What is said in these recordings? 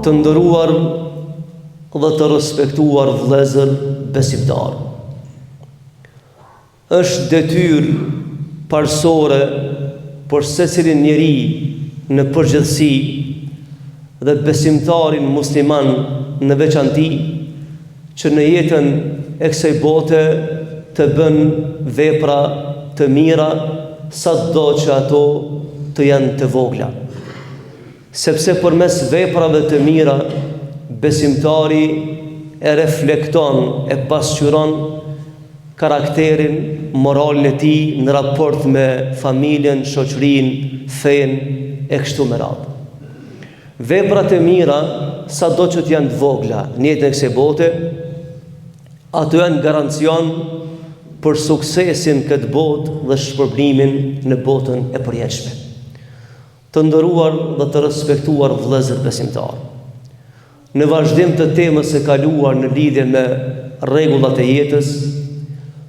Të nderuar dhe të respektuar vëllezër besimtar. Është detyrë parsorë për secilin njeri në përgjithësi dhe besimtarin musliman në veçanti që në jetën e kësaj bote të bën vepra të mira sado që ato të janë të vogla. Sepse përmes veprave të mira besimtari e reflekton, e pasqyron karakterin, moralin e tij në raport me familjen, shoqërinë, fenë e kështu me radhë. Veprat e mira, sado që të janë të vogla në jetën e kësaj bote, ato janë garancion për suksesin këtë botë dhe shpërblimin në botën e përjetshme. Të nderuar dhe të respektuar vëllezër besimtar. Në vazhdim të temës së kaluar në lidhje me rregullat e jetës,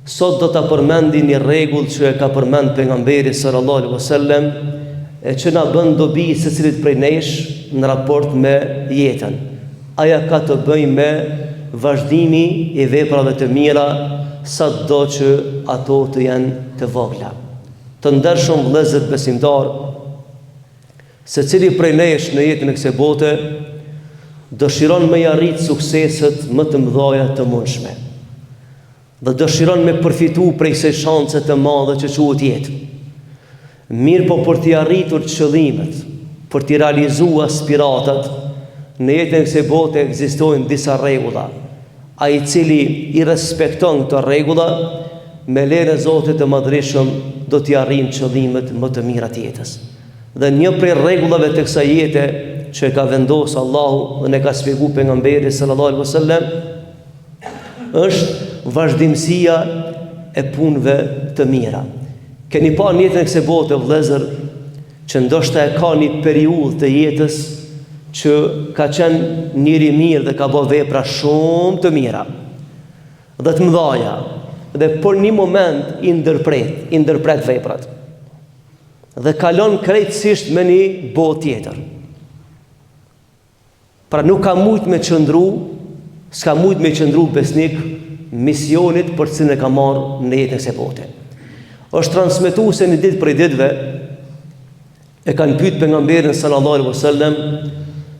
sot do ta përmendi një rregull që e ka përmend pejgamberi sallallahu alaihi wasallam e që na bën dobi secilit prej nesh në raport me jetën. Aja ka të bëjë me vazhdimi i veprave të mira sado që ato të janë të vogla. Të ndershëm vëllezër besimtar, secili prej nesh në jetën e kësaj bote dëshiron me arrit sukseset më të mëdha të mundshme. Dhe dëshiron me përfitu prej kësaj shanse të madhe që quhet jetë. Mirë po për t'i arritur qëllimet, për t'i realizuar aspiratat, në jetën e kësaj bote ekzistojnë disa rregulla. Ai i cili i respekton këto rregulla, me lejen e Zotit të Madhërisëm do t'i arrijë qëllimet më të mira të jetës. Dhe një prej rregullave të kësaj jete që e ka vendosur Allahu dhe ne ka shpjeguar pejgamberi sallallahu alaihi wasallam është vazhdimësia e punëve të mira. Keni pa në jetën e kësaj bote vëllezër që ndoshta e ka një periudhë të jetës që ka qenë njëri mirë dhe ka bërë vepra shumë të mira dhe të mëdha, dhe për një moment i ndërpret veprat dhe kalon krejtësisht me një botë tjetër. Pra nuk ka mujt me qëndru, s'ka mujt me qëndru besnik misionit për cilën e ka marrë në jetën e kësaj bote. Është transmetuar se një ditë prej ditëve e kanë pyet pejgamberin sallallahu alaihi wasallam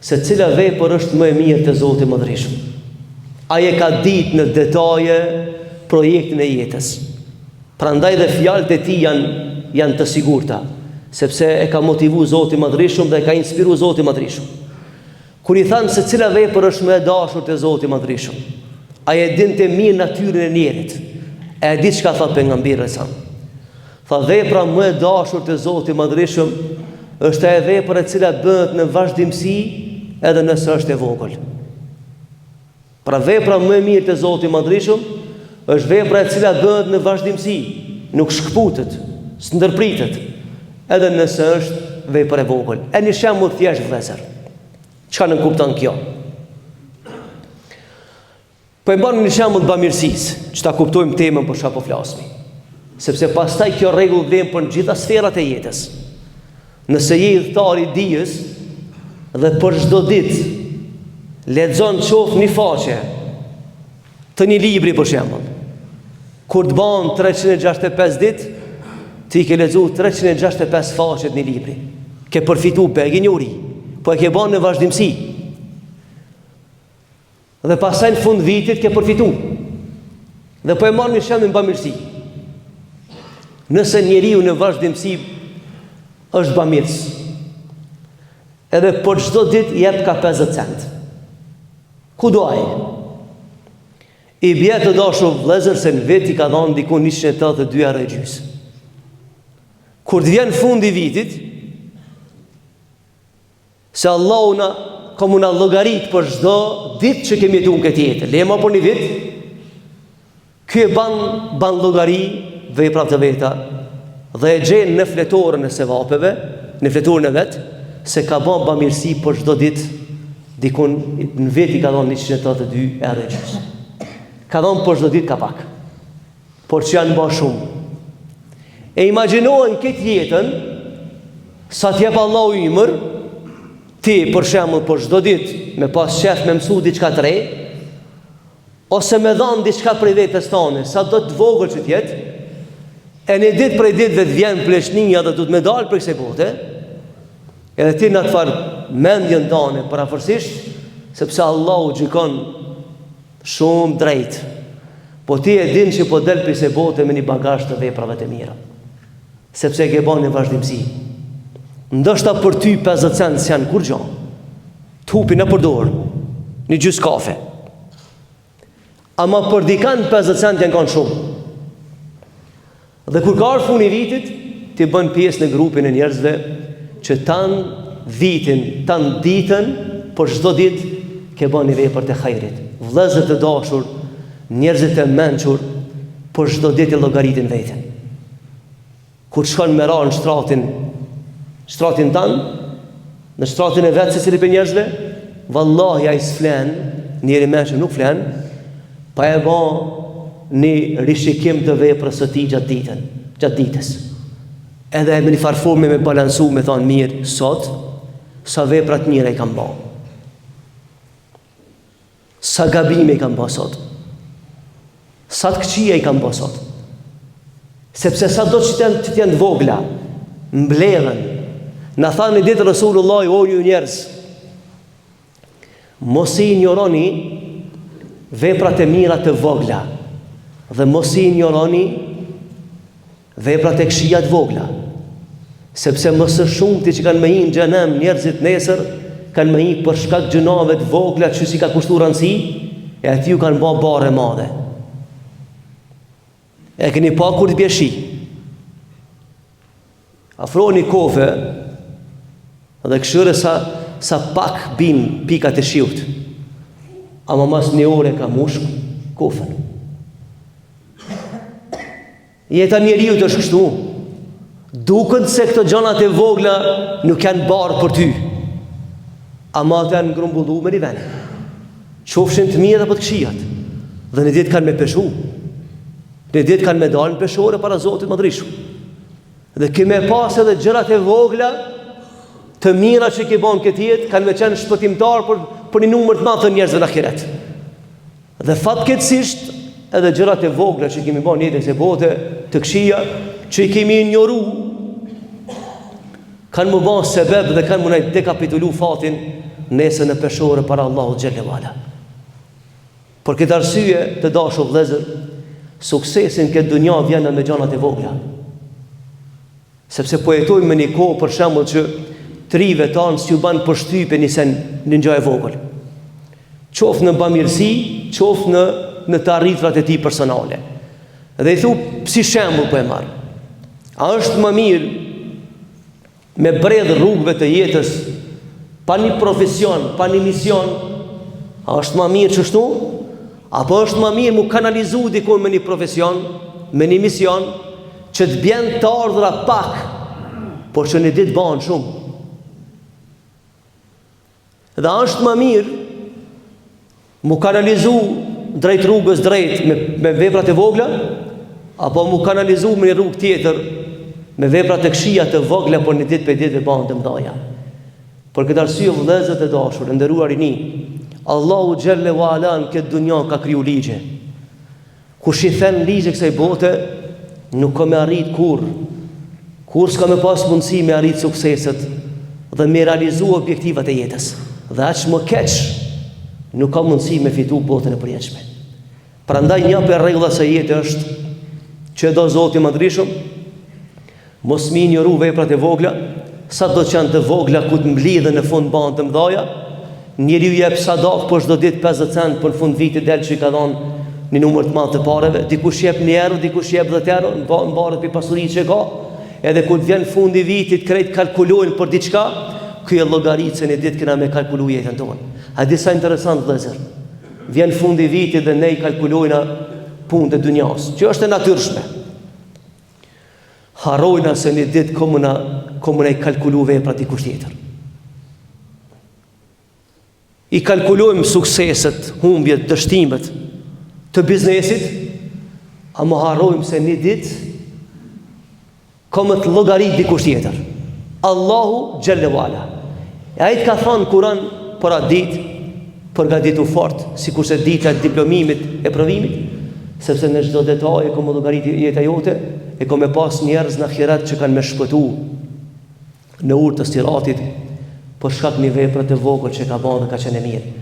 se cila vepër është më e mirë te Zoti i Madhërisëm. Ai e ka ditë në detaje projektin e jetës. Prandaj dhe fjalët e tij janë të sigurta, sepse e ka motivuar Zoti i Madhërisëm dhe e ka inspiruar Zoti i Madhërisëm. Kur i thanë se cila vepër është më e dashur te Zoti i Madhërisëm, ai e dinte mirë natyrën e njerit. E di çka tha pejgamberi sa. Tha vepra më e dashur te Zoti i Madhërisëm është ajo vepër e cila bëhet në vazhdimsi edhe nëse është e vogël. Pra vepra më e mirë te Zoti i Madhërisëm është vepra e cila bëhet në vazhdimsi, nuk shkputet, s'ndërpritet, edhe nëse është vepër e vogël. E një shembull thjesht vëllezër. Çka në kupton kjo? Po e bëjmë një shembull të bamirësisë, që ta kuptojmë temën për çfarë po flasim. Sepse pastaj kjo rregull vlen për gjitha sferat e jetës. Nëse je udhëtar i dijes dhe për çdo ditë lexon qoftë një faqe të një libri për shembull, kur të bën 365 ditë, ti ke lexuar 365 faqe të një libri. Ke përfituar begë një uri, po e ke bën në vazhdimsi. Dhe pastaj në fund vitit ke përfituar. Dhe po e marr një shembull bamirësi. Nëse njeriu në vazhdimsi është bamirës, edhe për çdo ditë jep ka 50 cent. Ku do ai? I bie të dashur vëllezër se në vit i ka dhënë diku 182 euro e gjys. Kur të vjen fundi i vitit, se Allahu na komuna llogarit për çdo ditë që kemi jetuar këtë jetë. Lema për një vit, ky e ban llogari veprat e veta dhe e gjen në fletorën e sevapeve, në fletorën e vet, se ka bën bamirësi për çdo ditë, dikun në vit i ka dhënë 182 euro e gjys. Ka dhënë për çdo ditë ka pak, por që janë bërë shumë. E imagjinojnë këtë jetën, sa t'jep Allahu imër, ti për shembull për çdo ditë me pas shef me mësu diçka të re, ose me dhanë diçka prej vetes tone, sa do të vogël që t'jetë, e një ditë prej ditëve të vjen pleshnia dhe du të me dalë për kësaj bote, edhe ti në të farë mendjen tane parafërsisht, sepse Allahu gjikon shumë drejt, po ti e din që po del për kësaj bote me një bagazh të veprave të mira, sepse e ke bën një vazhdimsi. Ndoshta për ty 50 cent janë kur gjë, t'hupi në përdor, një gjys kafe, ama për dikan 50 cent janë kanë shumë. Dhe kur ka ardhur funi i vitit, ti bën pjesë në grupin e njerëzve që tanë vitin, tanë ditën, për çdo ditë ke bën një vepër të hajrit. Vëllezër të dashur, njerëzit e mençur, për çdo ditë llogaritin veten. Kur shkon me ra në shtratin tanë, në shtratin e vet secili për njerëzve, vallahi ai s'flen, njëri mençur nuk flen, pa e bën një rishikim të veprës së tij gjatë ditës. Edhe me një farforme me balansu, me thonë mirë, sot, sa veprat mira i kam bën. Sa gabime i kam bën sot. Sa të këqija i kam bën sot. Sepse sa do që të jenë të vogla, mbledhen. Na tha një ditë Rasulullah, o ju njerëz, mos i injoroni veprat e mira të vogla, dhe mos i injoroni veprat e këqija të vogla, sepse më së shumti që kanë me hinë në xhenem njerëzit nesër kanë me hinë për shkak gjunave të vogla që si ka kushtuar rëndësi, e aty ju kanë bë bare madhe. E keni pa kur të bie shi, afroni kofe dhe këshire sa pak bin pikat e shiut, ama mas një ore ka mushk kofen. Jeta njeriu të është kështu, duket se këto gjanat e vogla nuk janë barë për ty, ama të janë ngrumbullu me një vend, qofshin të mirë apo të këqijat, dhe në ditë kanë me peshu, në ditë kanë me dalë në peshore para Zotit Madrishu, dhe kime pas edhe gjërat e vogla të mira që ke bon këtë jetë kanë me qenë shpëtimtar për një numër të madh të njerëzve në ahiret. Dhe fatkeqësisht edhe gjërat e vogla që kemi bën jetën e bote të këqija, që i kemi injoru, kanë më bën sebeb dhe kanë më na dekapitulu fatin nesër në peshore para Allahut xhallahu ala. Për këtë arsye të dashur vëllezër, suksesin këtë dunja vjen me gjanat e vogla. Sepse po jetojmë në një kohë për shembull që trive tanë s'ju ban përshtypje nisen në gjë e vogël. Qoftë në bamirësi, qoftë në të arritrat e tij personale. Dhe i thu, si shembull po e marr. A është më mirë me bredh rrugëve të jetës pa një profesion, pa një mision? A është më mirë kështu? Apo është më mirë mu kanalizu dikon me një profesion, me një mision, që të bjen të ardhra pak, por që një ditë banë shumë? Dhe është më mirë mu kanalizu drejt rrugës drejt me veprat e vogla, apo mu kanalizu me një rrugë tjetër me veprat e këqija të vogla, por një ditë për ditë banë të mëdha. Për këtë arsye vëllezër të dashur, nderuar rini, Allahu xhallahu ala në këtë dunja ka kriju ligje. Kush i thën ligje kësaj bote, nuk ka me arrit kur s'ka me pas mundësi me arrit sukseset dhe me realizu objektivat e jetës. Dhe aq më keq nuk ka mundësi me fitu botën e përjetshme. Prandaj një për rregulla së jetës është që do Zoti Madhrishëm mos mi injoru veprat e vogla, sa do të janë të vogla ku të mblidhen në fund banë të mëdha. Njeriu jep sadak për çdo ditë 50 cent, për në fund vitit del që i ka dhënë një numër të madh të pareve, dikush jep 1 euro, dikush jep 10 euro, mbaret për pasurinë që ka. Edhe kur vjen fundi vitit, krejt kalkulojnë për diçka, ky e llogaricën e ditë kena me kalkulu jetën tonë. A disa interesant vëllezër. Vjen fundi vitit dhe ne i kalkulojna punët e dunjas, që është e natyrshme. Harrojna se një ditë komuna i kalkulu veprat dikush tjetër. I kalkulojmë sukseset, humbjet, dështimet të biznesit, ama harrojmë se një ditë komët llogarit dikush tjetër. Allahu xhallahu ala. E ai ka thënë Kur'an për atë ditë, përgatitu fort, sikur se dita e diplomimit e provimit, sepse në çdo detaj e kom llogarit jeta jote, e kom e pas njerëz në ahiret që kanë më shpëtu në urtë të siratit për shkak një vepre të vogël që ka bërë dhe ka qenë mirë.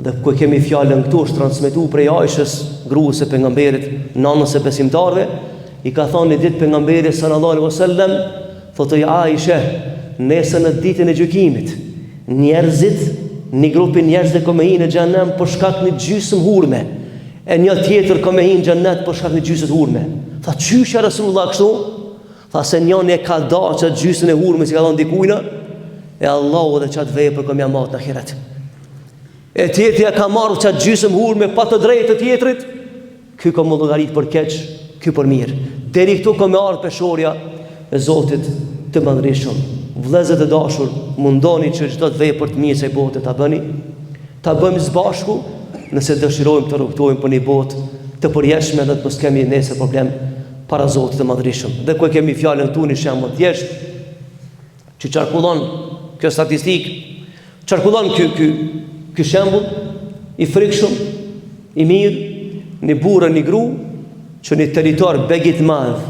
Dhe ku kemi fjalën këtu është transmetuar prej Aishës, gruas së pejgamberit, nanës së besimtarëve, i ka thënë ditë pejgamberi sallallahu alaihi wasallam, thotë Aisha, nesër në ditën e gjykimit, njerëzit, një grupi njerëzve ka me hinë në xhenem për shkak një gjysmë hurme, e një tjetër ka me hinë në xhenet për shkak një gjysmë hurme. Tha, çysha Rasulullah kështu? Tha, se njëri e ka dashur çat gjysmën e hurme si ka thënë dikujna, e Allahu dhe çat vepër ka më amat në ahiret. E tjetri ka marrë çat gjysmë hurme pa të drejtë të tjetrit, ky ka më llogarit për keq, ky për mirë. Deri këtu ka më ardhur peshorja e Zotit të Madhërisht. Vëllezër të dashur, mundoni që çdo të vepër të mirë se botë ta bëni, ta bëjmë së bashku, nëse dëshirojmë të rrugtojmë për një botë të përjeshme dhe të mos kemi nesër problem para Zotit të Madhërisht. Dhe ku kemi fjalën këtu një shembull thjesht që çarkullon kjo statistik, çarkullon ky shembull i frikshëm, i mirë, një burrë, një gru që një territor begit madh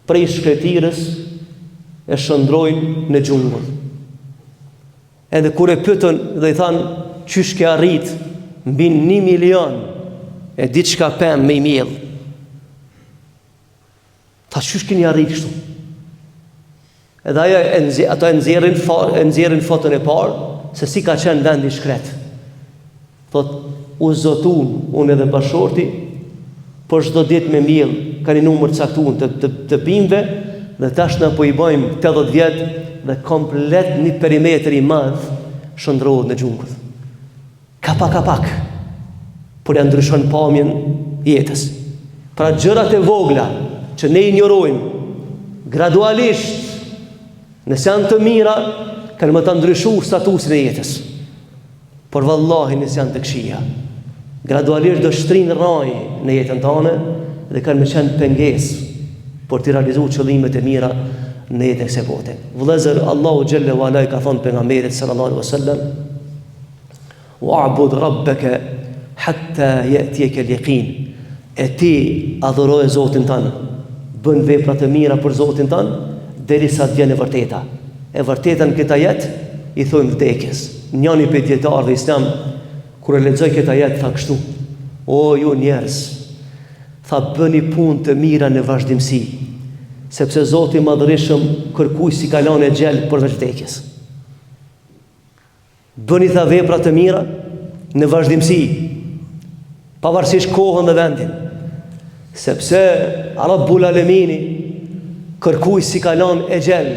prej shkretirës e shëndrojnë në xhungull. Edhe kur e pyetën dhe i thanë, qysh ke arrit mbi 1 milion e diçka pemë me i miell? Tha, qysh keni arrit kështu? Edhe ato e nxjerrin foton e parë se si ka qenë vendi shkret. Thot, u zotun unë edhe bashorti për çdo ditë me miell, ka një numër caktuar të bimëve, dhe tash na po i bëjmë 80 vjet dhe komplet një perimetër i madh shndrohet në xhungull. Ka pak, por ja ndryshon pamjen jetës. Pra gjërat e vogla që ne injorojmë gradualisht, nëse janë të mira, kanë më të ndryshuar statusin e jetës. Por vallahi nëse janë të këqija, gradualisht do shtrinë rraj në jetën tonë dhe kanë më qenë pengesë për të realizuar qëllimet e mira në jetën e kësaj bote. Vëllezër, Allahu xhalla wala ka thënë pejgamberit sallallahu alaihi wasallam, wa'bud rabbaka hatta ya'tiyaka al-yaqin. E ti adhuroj Zotin tënd, bën vepra të mira për Zotin tënd derisa të vjen e vërteta. E vërteta në këtë jetë i thojmë vdekjes. Njëri prej dietarëve islam kur e lexoi këtë jetë tha kështu: o ju njerëz, tha bëni punë të mira në vazhdimsi, sepse Zoti i Madhërisht kërkuj si kalon e gjel përveç vdekjes. Bëni tha vepra të mira në vazhdimsi, pavarësisht kohën dhe vendin, sepse Rabbul Alemini kërkuj si kalon e gjel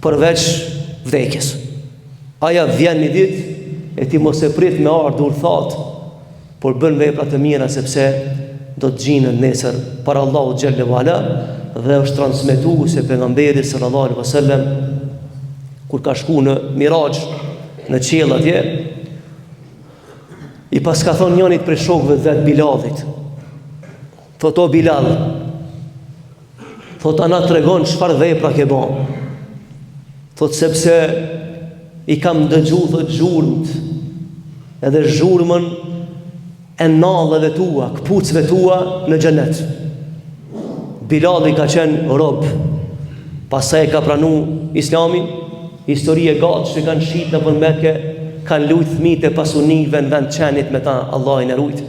përveç vdekjes. Aja vjen një ditë e ti mos e prit me ardhur thatë, por bën vepra të mira sepse do të gjinën nesër para Allahu xhalla wala. Dhe është transmetuar se pejgamberi sallallahu alaihi wasallam kur ka shku në Mirax në qiell atje, i pas ka thonë njënit prej shokëve të vet Bilalit, thotë o Bilal, thotë ana tregon çfarë vepra ke bën. Thotë sepse i kam dëgjuar thotë zhurmt, edhe zhurmën e nallëve tua, këpucëve tua në xhenet. Bilali ka qenë rob, pastaj ka pranu Islamin, histori e gatë që kanë shit në për Mekë, kanë lujt fëmijët e pasunive në vend qenit me ta, Allah i në rujt.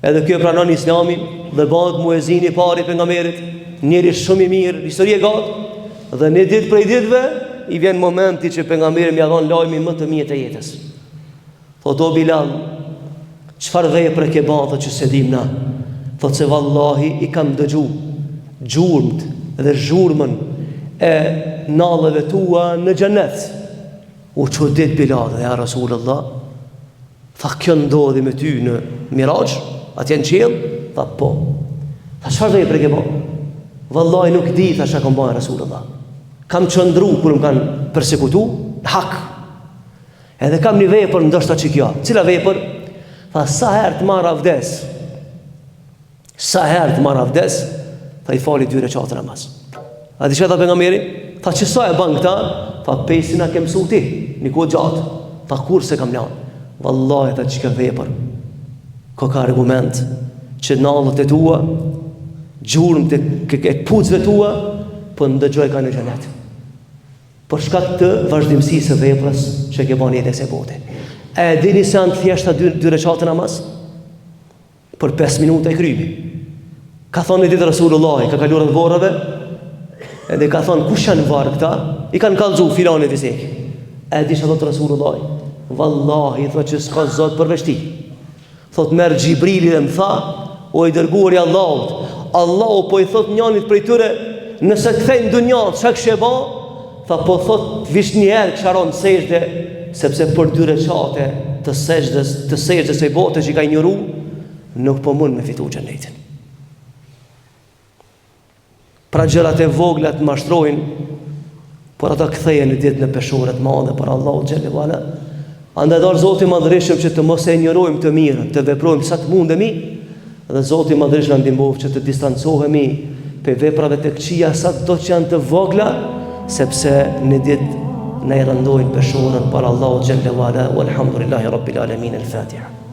Edhe kjo pranon Islamin dhe bëhet muezini i pari pejgamberit, njëri shumë i mirë, histori e gatë, dhe një ditë prej ditëve i vjen momenti që pejgamberi më dhon lajmin më të mirë të jetës. Thotë o Bilal, çfarë vepre ke bën thotë që se dim na? Thotë se vallahi i kam dëgjuar gjurmt dhe zhurmën e nallëve tua në xhenet. U çudit Bilal, ja Rasulullah, tha kjo ndodhi me ty në Mirax, atje në qiell? Tha po. Tha çfarë vepre ke bën? Vallahi nuk di, tha çka kam bën Rasulullah. Kam qëndru kur më kanë persekutu në hak. Edhe kam një vepër ndoshta që kjo. Cila vepër? Tha sa herë të marr avdes. Sa herë të marr avdes, tha i fali 2 rekate namaz. A di çfarë tha pejgamberi? Tha që sa e bën këta? tha pesin a ke mësu ti, një kohë gjatë, tha kur se kam lanë. Wallahi tha që ka vepër, ka argument, që nallët e tua, gjurëm të këpucve tua, për ndëgjoj ka në xhenet. Për shkak të vazhdimësisë së veprës që ke bën jetës e bote. E dini se janë thjeshta 2 rekate namaz? Për 5 minuta i krybi. Ka thonë ditë Rasulullah, ka kaluar të vorrave, edhe ka thonë kush janë varë këta? I kanë kallëzu filani fisik. E di çfarë thotë Rasulullah? Wallahi thotë që s'ka zot përveç ti. Thotë merr Xhibrili dhe më tha, o i dërguari i Allahut, Allahu po i thot njënit prej tyre, nëse kthejnë dunjan, çka kishë bë? Tha po thot vish një herë ksharon sejdë, sepse për 2 rekate të sejdës së botës që ka injoru, nuk po mund me fitu xhenetin. Pra gjërat e vogla të mashtrojnë, por ata kthehen në ditën e peshore të madhe për Allahu xhallahu ala. Andaj dorë Zoti madhërisëm që të mos e injorojmë të mirën, të veprojmë sa të mundemi, dhe Zoti madhërisht na ndihmoj që të distancohemi pe veprave të këqija sa do që janë të vogla, sepse në ditë na i rëndojnë peshorën për Allahu xhallahu ala. Walhamdulillahi rabbil alamin. Al-Fatiha.